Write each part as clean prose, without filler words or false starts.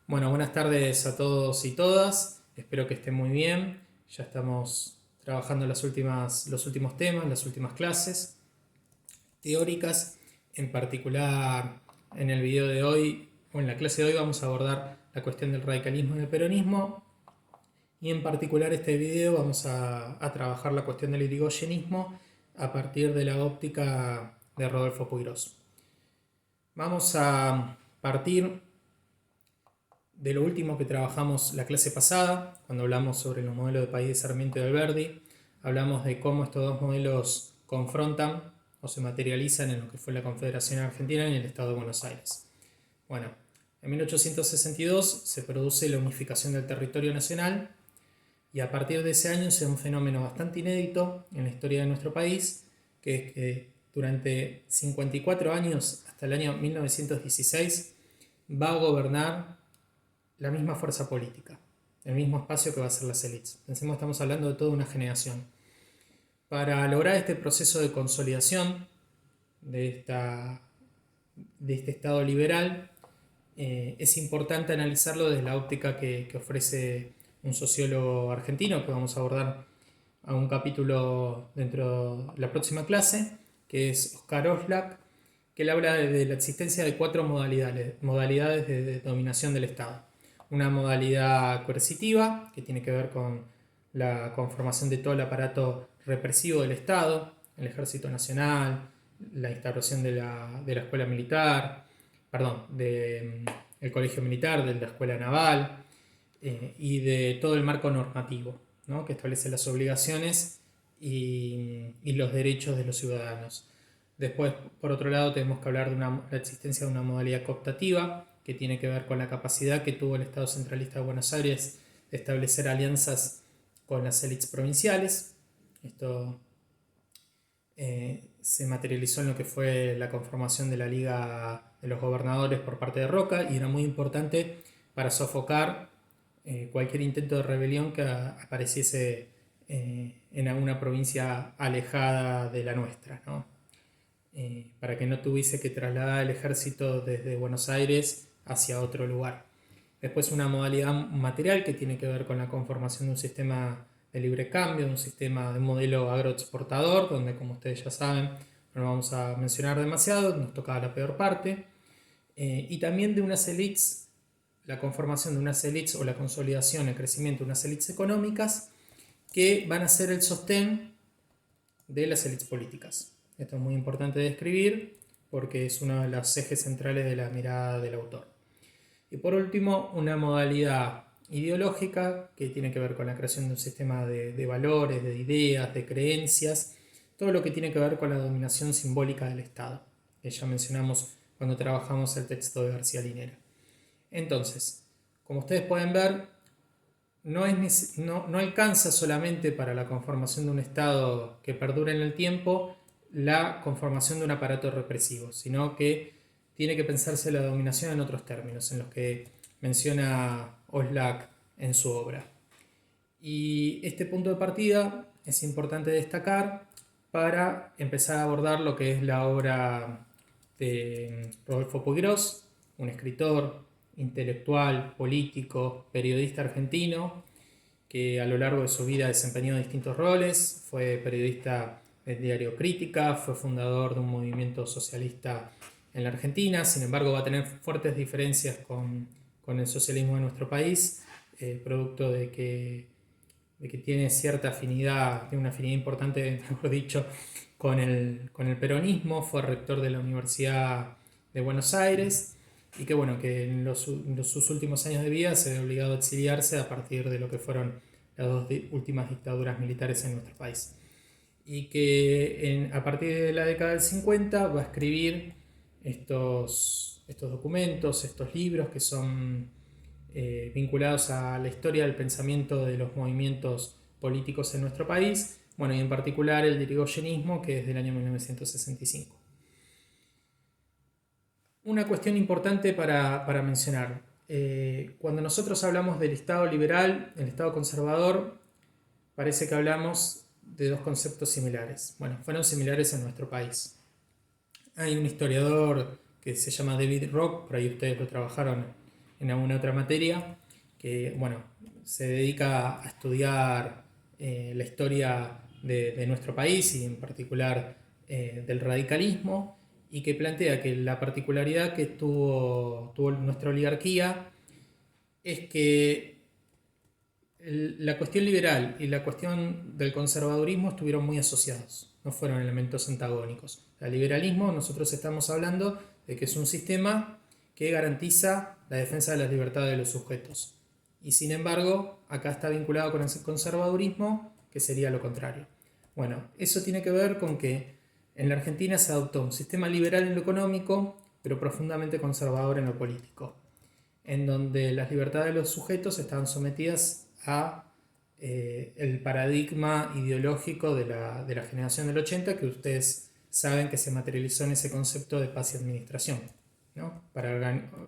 Bueno, buenas tardes a todos y todas. Espero que estén muy bien. Ya estamos trabajando los últimos temas, las últimas clases teóricas. En particular, en el video de hoy, o en la clase de hoy, vamos a abordar la cuestión del radicalismo y el peronismo. Y en particular, este video vamos a trabajar la cuestión del irigoyenismo a partir de la óptica de Rodolfo Puigros. Vamos a partir de lo último que trabajamos la clase pasada, cuando hablamos sobre los modelos de país de Sarmiento y de Alberdi. Hablamos de cómo estos dos modelos confrontan o se materializan en lo que fue la Confederación Argentina y el Estado de Buenos Aires. Bueno, en 1862 se produce la unificación del territorio nacional y a partir de ese año se da un fenómeno bastante inédito en la historia de nuestro país, que es que durante 54 años, hasta el año 1916, va a gobernar la misma fuerza política, el mismo espacio que va a ser las élites. Pensemos que estamos hablando de toda una generación. Para lograr este proceso de consolidación de este Estado liberal, es importante analizarlo desde la óptica que ofrece un sociólogo argentino, que vamos a abordar a un capítulo dentro de la próxima clase, que es Oscar Oslak, que él habla de la existencia de 4 modalidades de dominación del Estado. Una modalidad coercitiva, que tiene que ver con la conformación de todo el aparato represivo del Estado, el Ejército Nacional, la instauración de la escuela militar, del colegio militar, de la escuela naval, y de todo el marco normativo, ¿no?, que establece las obligaciones y los derechos de los ciudadanos. Después, por otro lado, tenemos que hablar de la existencia de una modalidad cooptativa, que tiene que ver con la capacidad que tuvo el Estado centralista de Buenos Aires de establecer alianzas con las élites provinciales. Esto se materializó en lo que fue la conformación de la Liga de los Gobernadores por parte de Roca y era muy importante para sofocar cualquier intento de rebelión que apareciese en alguna provincia alejada de la nuestra, ¿no? Para que no tuviese que trasladar el ejército desde Buenos Aires hacia otro lugar. Después una modalidad material que tiene que ver con la conformación de un sistema de libre cambio, de un modelo agroexportador, donde, como ustedes ya saben, no lo vamos a mencionar demasiado, nos tocaba la peor parte, y también de unas élites, la conformación de unas élites o la consolidación, el crecimiento de unas élites económicas que van a ser el sostén de las élites políticas. Esto es muy importante de describir porque es uno de los ejes centrales de la mirada del autor. Y por último, una modalidad ideológica que tiene que ver con la creación de un sistema de valores, de ideas, de creencias, todo lo que tiene que ver con la dominación simbólica del Estado, que ya mencionamos cuando trabajamos el texto de García Linera. Entonces, como ustedes pueden ver, no alcanza solamente para la conformación de un Estado que perdure en el tiempo la conformación de un aparato represivo, sino que tiene que pensarse la dominación en otros términos, en los que menciona Oslak en su obra. Y este punto de partida es importante destacar para empezar a abordar lo que es la obra de Rodolfo Puigros, un escritor, intelectual, político, periodista argentino, que a lo largo de su vida desempeñó distintos roles. Fue periodista del diario Crítica, fue fundador de un movimiento socialista en la Argentina, sin embargo va a tener fuertes diferencias con el socialismo de nuestro país, producto de que tiene cierta afinidad, tiene una afinidad importante, mejor dicho, con el peronismo. Fue rector de la Universidad de Buenos Aires y que, bueno, que en sus últimos años de vida se ve obligado a exiliarse a partir de lo que fueron las dos últimas dictaduras militares en nuestro país. Y que a partir de la década del 50 va a escribir estos documentos, estos libros que son vinculados a la historia del pensamiento de los movimientos políticos en nuestro país, bueno, y en particular el irigoyenismo, que es del año 1965. Una cuestión importante para mencionar. Cuando nosotros hablamos del Estado liberal, el Estado conservador, parece que hablamos de dos conceptos similares. Bueno, fueron similares en nuestro país. Hay un historiador que se llama David Rock, por ahí ustedes lo trabajaron en alguna otra materia, que bueno, se dedica a estudiar la historia de nuestro país y en particular del radicalismo, y que plantea que la particularidad que tuvo nuestra oligarquía es que la cuestión liberal y la cuestión del conservadurismo estuvieron muy asociados, no fueron elementos antagónicos. El liberalismo, nosotros estamos hablando de que es un sistema que garantiza la defensa de las libertades de los sujetos. Y sin embargo, acá está vinculado con el conservadurismo, que sería lo contrario. Bueno, eso tiene que ver con que en la Argentina se adoptó un sistema liberal en lo económico, pero profundamente conservador en lo político, en donde las libertades de los sujetos estaban sometidas a el paradigma ideológico de la generación del 80, que ustedes saben que se materializó en ese concepto de paz y administración, ¿no? Para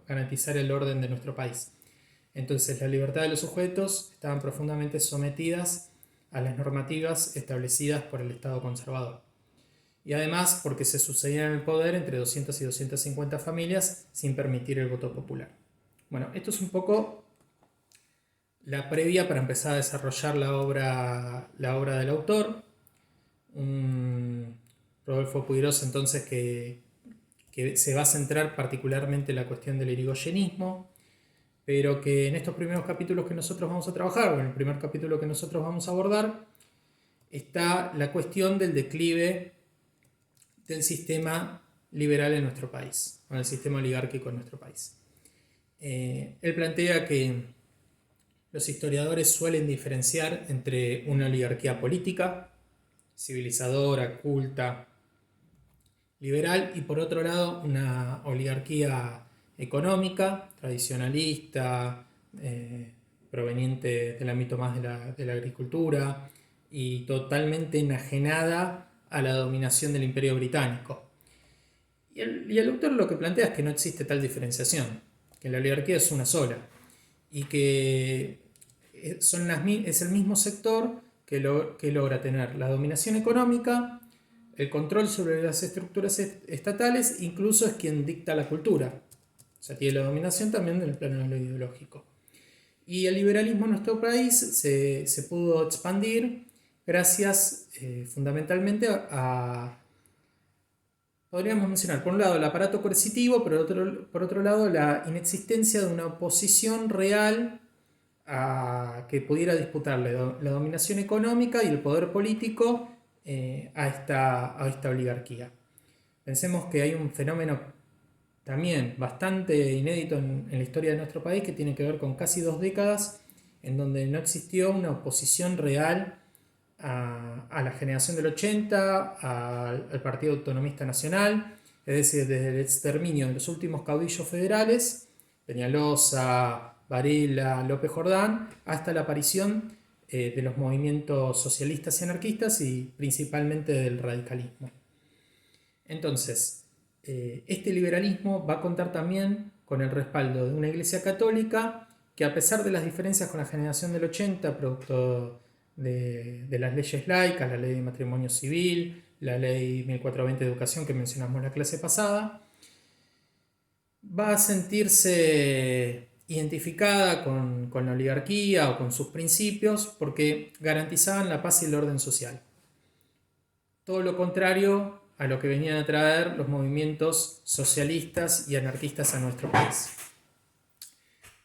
garantizar el orden de nuestro país. Entonces, las libertades de los sujetos estaban profundamente sometidas a las normativas establecidas por el Estado conservador. Y además porque se sucedían en el poder entre 200 y 250 familias sin permitir el voto popular. Bueno, esto es un poco la previa para empezar a desarrollar la obra del autor. Rodolfo Puigros, entonces, que se va a centrar particularmente en la cuestión del irigoyenismo, pero que en estos primeros capítulos que nosotros vamos a trabajar, o en el primer capítulo que nosotros vamos a abordar, está la cuestión del declive del sistema liberal en nuestro país, o el sistema oligárquico en nuestro país. Él plantea que los historiadores suelen diferenciar entre una oligarquía política, civilizadora, culta, liberal, y por otro lado una oligarquía económica, tradicionalista, proveniente del ámbito más de la agricultura y totalmente enajenada a la dominación del Imperio Británico. Y el autor lo que plantea es que no existe tal diferenciación, que la oligarquía es una sola y que es el mismo sector que logra tener la dominación económica, el control sobre las estructuras estatales, incluso es quien dicta la cultura. O sea, tiene la dominación también en el plano de lo ideológico. Y el liberalismo en nuestro país se pudo expandir gracias fundamentalmente podríamos mencionar, por un lado, el aparato coercitivo, pero por otro lado, la inexistencia de una oposición real que pudiera disputarle la dominación económica y el poder político a esta oligarquía. Pensemos que hay un fenómeno también bastante inédito en la historia de nuestro país, que tiene que ver con casi 2 décadas en donde no existió una oposición real a la generación del 80, al Partido Autonomista Nacional, es decir, desde el exterminio de los últimos caudillos federales, Peñalosa, Varela, López Jordán, hasta la aparición de los movimientos socialistas y anarquistas y principalmente del radicalismo. Entonces, este liberalismo va a contar también con el respaldo de una iglesia católica que, a pesar de las diferencias con la generación del 80, producto de las leyes laicas, la ley de matrimonio civil, la ley 1420 de educación que mencionamos la clase pasada, va a sentirse identificada con la oligarquía o con sus principios porque garantizaban la paz y el orden social. Todo lo contrario a lo que venían a traer los movimientos socialistas y anarquistas a nuestro país.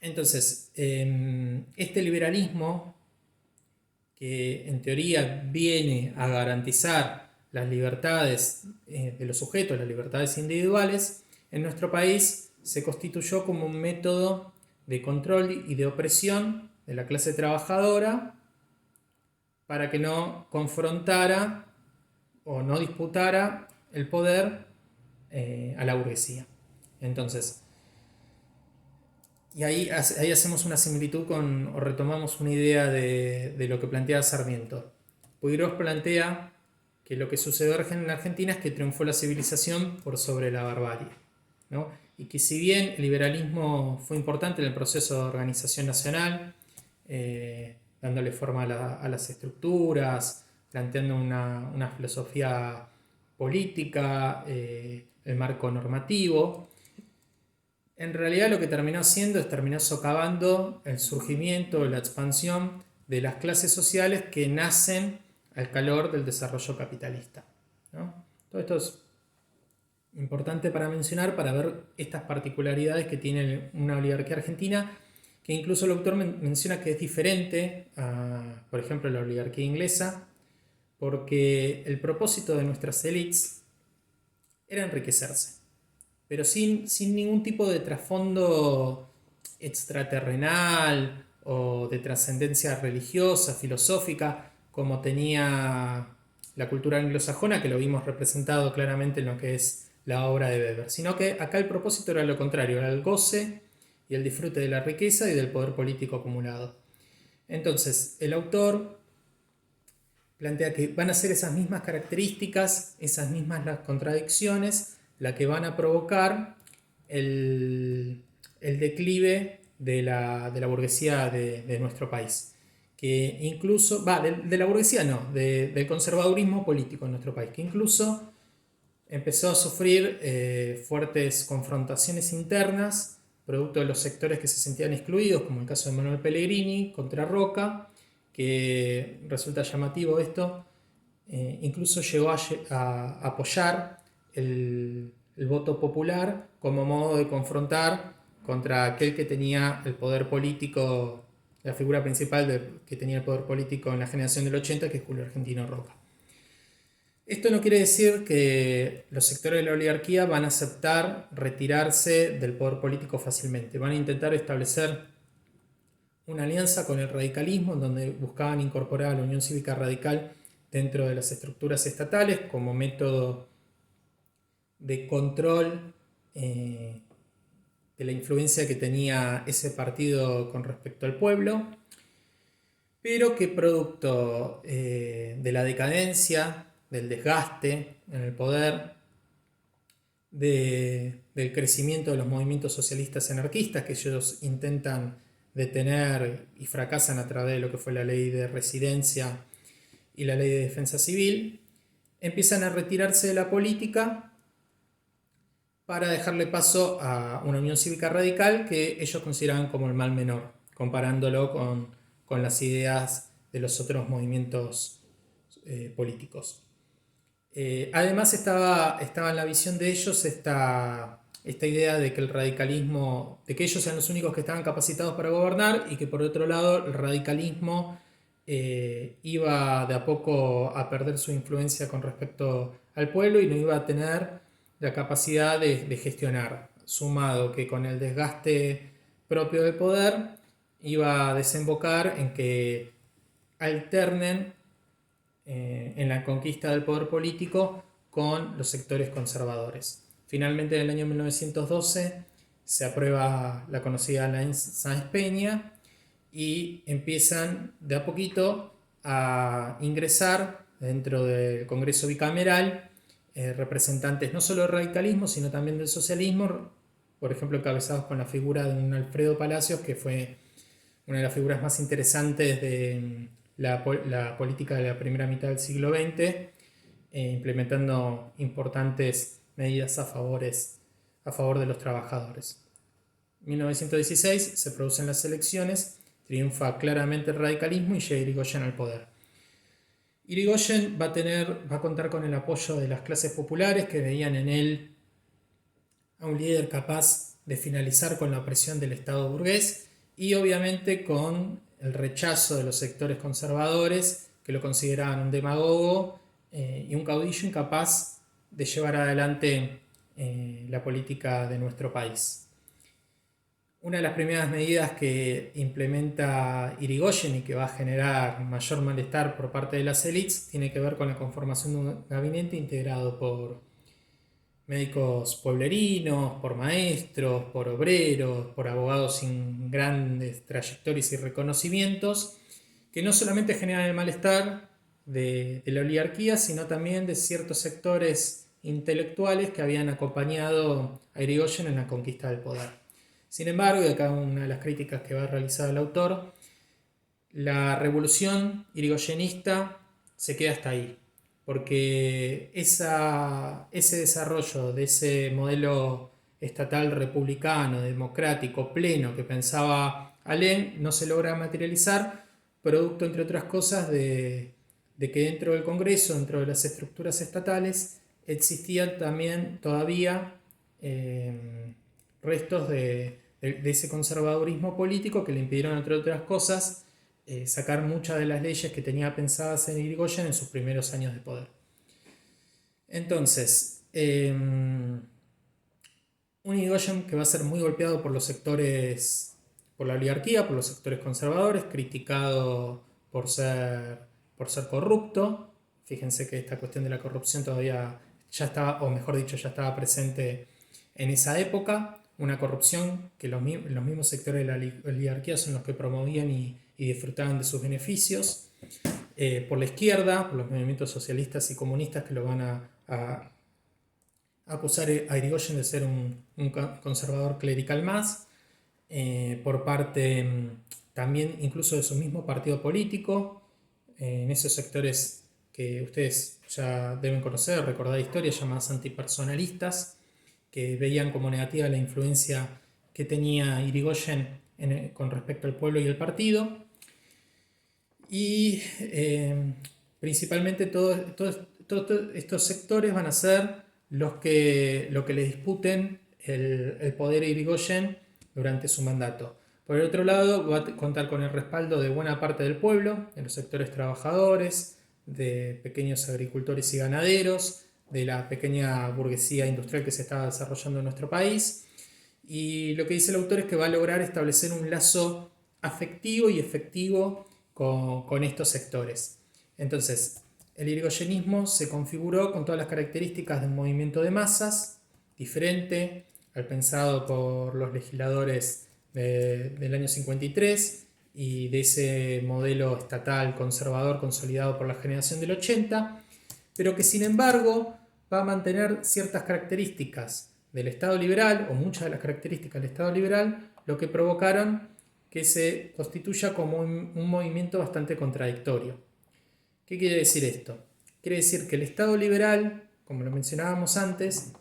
Entonces, este liberalismo, que en teoría viene a garantizar las libertades de los sujetos, las libertades individuales, en nuestro país se constituyó como un método de control y de opresión de la clase trabajadora para que no confrontara o no disputara el poder a la burguesía. Entonces, y ahí hacemos una similitud o retomamos una idea de lo que plantea Sarmiento. Puigros plantea que lo que sucedió en la Argentina es que triunfó la civilización por sobre la barbarie, ¿no? Y que si bien el liberalismo fue importante en el proceso de organización nacional, dándole forma a las estructuras, planteando una filosofía política, el marco normativo, En realidad lo que terminó haciendo es terminar socavando el surgimiento, la expansión de las clases sociales que nacen al calor del desarrollo capitalista, ¿no? Todo esto es importante para mencionar, para ver estas particularidades que tiene una oligarquía argentina, que incluso el autor menciona que es diferente a, por ejemplo, la oligarquía inglesa, porque el propósito de nuestras élites era enriquecerse, pero sin ningún tipo de trasfondo extraterrenal o de trascendencia religiosa, filosófica, como tenía la cultura anglosajona, que lo vimos representado claramente en lo que es la obra de Weber, sino que acá el propósito era lo contrario, era el goce y el disfrute de la riqueza y del poder político acumulado. Entonces, el autor plantea que van a ser esas mismas características, esas mismas las contradicciones, la que van a provocar el declive de la burguesía de nuestro país. Que incluso, de la burguesía no, del conservadurismo político en nuestro país, que incluso empezó a sufrir fuertes confrontaciones internas, producto de los sectores que se sentían excluidos, como el caso de Manuel Pellegrini contra Roca, que resulta llamativo esto, incluso llegó a apoyar el voto popular como modo de confrontar contra aquel que tenía el poder político, la figura principal que tenía el poder político en la generación del 80, que es Julio Argentino Roca. Esto no quiere decir que los sectores de la oligarquía van a aceptar retirarse del poder político fácilmente. Van a intentar establecer una alianza con el radicalismo, en donde buscaban incorporar a la Unión Cívica Radical dentro de las estructuras estatales como método de control de la influencia que tenía ese partido con respecto al pueblo, pero que producto de la decadencia, del desgaste en el poder, del crecimiento de los movimientos socialistas anarquistas que ellos intentan detener y fracasan a través de lo que fue la ley de residencia y la ley de defensa civil, empiezan a retirarse de la política para dejarle paso a una Unión Cívica Radical que ellos consideraban como el mal menor, comparándolo con las ideas de los otros movimientos políticos. Además estaba en la visión de ellos esta idea de que el radicalismo, de que ellos eran los únicos que estaban capacitados para gobernar y que por otro lado el radicalismo iba de a poco a perder su influencia con respecto al pueblo y no iba a tener la capacidad de gestionar, sumado que con el desgaste propio del poder iba a desembocar en que alternen en la conquista del poder político con los sectores conservadores. Finalmente, en el año 1912 se aprueba la conocida Ley Sáenz-Peña y empiezan de a poquito a ingresar dentro del Congreso bicameral representantes no solo del radicalismo, sino también del socialismo, por ejemplo, encabezados con la figura de un Alfredo Palacios, que fue una de las figuras más interesantes de la política de la primera mitad del siglo XX, implementando importantes medidas a favor de los trabajadores. En 1916 se producen las elecciones, triunfa claramente el radicalismo y llega Irigoyen al poder. Irigoyen va a contar con el apoyo de las clases populares que veían en él a un líder capaz de finalizar con la opresión del Estado burgués y obviamente con el rechazo de los sectores conservadores que lo consideraban un demagogo y un caudillo incapaz de llevar adelante la política de nuestro país. Una de las primeras medidas que implementa Irigoyen y que va a generar mayor malestar por parte de las élites tiene que ver con la conformación de un gabinete integrado por médicos pueblerinos, por maestros, por obreros, por abogados sin grandes trayectorias y reconocimientos, que no solamente generan el malestar de la oligarquía, sino también de ciertos sectores intelectuales que habían acompañado a Irigoyen en la conquista del poder. Sin embargo, y acá una de las críticas que va a realizar el autor, la revolución irigoyenista se queda hasta ahí, porque ese desarrollo de ese modelo estatal republicano, democrático, pleno que pensaba Alem no se logra materializar, producto, entre otras cosas, de que dentro del Congreso, dentro de las estructuras estatales, existían también todavía restos de ese conservadurismo político que le impidieron, entre otras cosas, sacar muchas de las leyes que tenía pensadas en Irigoyen en sus primeros años de poder. Entonces, un Irigoyen que va a ser muy golpeado por los sectores, por la oligarquía, por los sectores conservadores, criticado por ser corrupto. Fíjense que esta cuestión de la corrupción todavía ya estaba, o mejor dicho, ya estaba presente en esa época. Una corrupción que los mismos sectores de la oligarquía son los que promovían y disfrutaban de sus beneficios. Por la izquierda, por los movimientos socialistas y comunistas que lo van a acusar a Irigoyen de ser un conservador clerical más, por parte también incluso de su mismo partido político, en esos sectores que ustedes ya deben conocer, recordar historias llamadas antipersonalistas, que veían como negativa la influencia que tenía Irigoyen con respecto al pueblo y el partido. Y principalmente todos estos sectores van a ser lo que le disputen el poder a Irigoyen durante su mandato. Por el otro lado, va a contar con el respaldo de buena parte del pueblo, de los sectores trabajadores, de pequeños agricultores y ganaderos, de la pequeña burguesía industrial que se está desarrollando en nuestro país. Y lo que dice el autor es que va a lograr establecer un lazo afectivo y efectivo con estos sectores. Entonces, el irigoyenismo se configuró con todas las características de un movimiento de masas, diferente al pensado por los legisladores del año 53 y de ese modelo estatal conservador consolidado por la generación del 80, pero que sin embargo va a mantener ciertas características del Estado liberal, o muchas de las características del Estado liberal, lo que provocaron que se constituya como un movimiento bastante contradictorio. ¿Qué quiere decir esto? Quiere decir que el Estado liberal, como lo mencionábamos antes,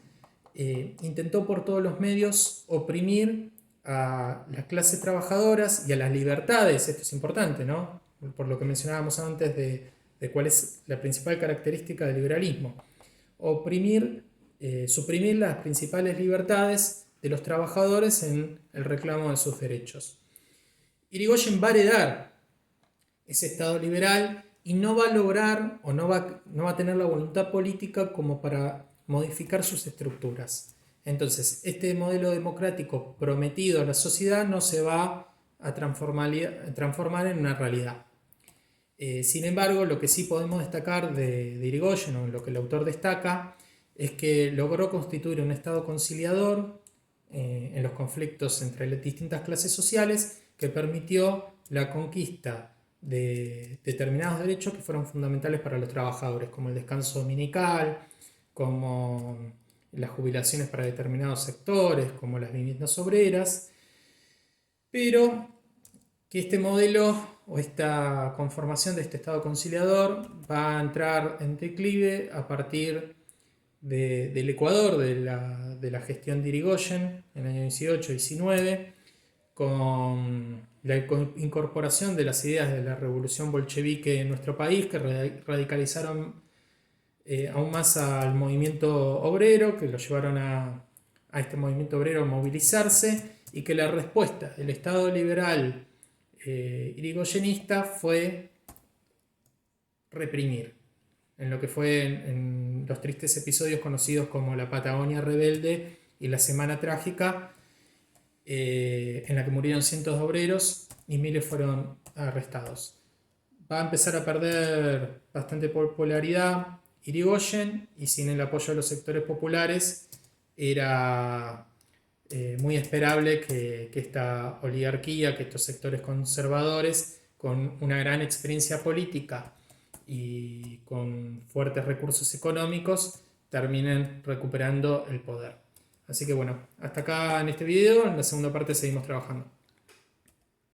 intentó por todos los medios oprimir a las clases trabajadoras y a las libertades. Esto es importante, ¿no? Por lo que mencionábamos antes de cuál es la principal característica del liberalismo. Suprimir las principales libertades de los trabajadores en el reclamo de sus derechos. Irigoyen va a heredar ese Estado liberal y no va a lograr o no va a tener la voluntad política como para modificar sus estructuras. Entonces, este modelo democrático prometido a la sociedad no se va a transformar en una realidad. Sin embargo, lo que sí podemos destacar de Irigoyen, o lo que el autor destaca, es que logró constituir un Estado conciliador en los conflictos entre las distintas clases sociales, que permitió la conquista de determinados derechos que fueron fundamentales para los trabajadores, como el descanso dominical, como las jubilaciones para determinados sectores, como las viviendas obreras, pero que este modelo o esta conformación de este Estado conciliador va a entrar en declive a partir del Ecuador, de la gestión de Irigoyen en el año 18-19, con la incorporación de las ideas de la revolución bolchevique en nuestro país, que radicalizaron aún más al movimiento obrero, que lo llevaron a este movimiento obrero a movilizarse, y que la respuesta del Estado liberal irigoyenista fue reprimir, en lo que fue en los tristes episodios conocidos como la Patagonia Rebelde y la Semana Trágica, en la que murieron cientos de obreros y miles fueron arrestados. Va a empezar a perder bastante popularidad Irigoyen, y sin el apoyo de los sectores populares era muy esperable que esta oligarquía, que estos sectores conservadores, con una gran experiencia política y con fuertes recursos económicos, terminen recuperando el poder. Así que bueno, hasta acá en este video. En la segunda parte seguimos trabajando.